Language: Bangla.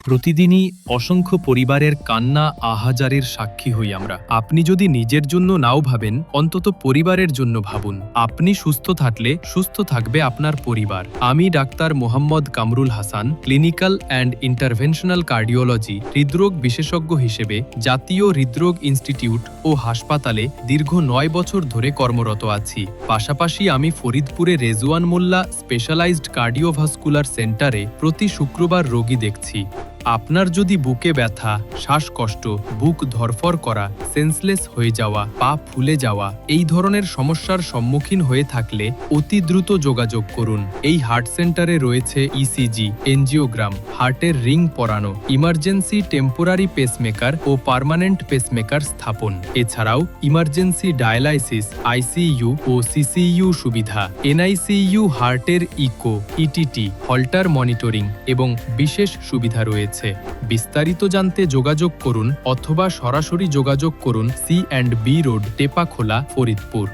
প্রতিদিনই অসংখ্য পরিবারের কান্না আহাজারের সাক্ষী হই আমরা। আপনি যদি নিজের জন্য নাও ভাবেন, অন্তত পরিবারের জন্য ভাবুন। আপনি সুস্থ থাকলে সুস্থ থাকবে আপনার পরিবার। আমি doctor Mohammad Kamrul Hasan, clinical and interventional cardiology হৃদরোগ বিশেষজ্ঞ হিসেবে জাতীয় হৃদরোগ ইনস্টিটিউট ও হাসপাতালে দীর্ঘ ৯ বছর ধরে কর্মরত আছি। পাশাপাশি আমি ফরিদপুরে রেজওয়ান মোল্লা স্পেশালাইজড কার্ডিওভাস্কুলার সেন্টারে প্রতি শুক্রবার রোগী দেখছি। আপনার যদি বুকে ব্যথা, শ্বাসকষ্ট, বুক ধরফর করা, সেন্সলেস হয়ে যাওয়া, পা ফুলে যাওয়া এই ধরনের সমস্যার সম্মুখীন হয়ে থাকলে অতি দ্রুত যোগাযোগ করুন। এই হার্ট সেন্টারে রয়েছে ইসিজি, এনজিওগ্রাম, হার্টের রিং পরানো, ইমার্জেন্সি টেম্পোরারি পেসমেকার ও পার্মানেন্ট পেসমেকার স্থাপন। এছাড়াও ইমার্জেন্সি ডায়ালাইসিস, আইসিইউ ও সিসিইউ সুবিধা, এনআইসিইউ হার্টের ইকো, ইটিটি, হল্টার মনিটরিং এবং বিশেষ সুবিধা রয়েছে। বিস্তারিত জানতে যোগাযোগ করুন অথবা সরাসরি যোগাযোগ করুন C&B রোড, টেপাখোলা, ফরিদপুর।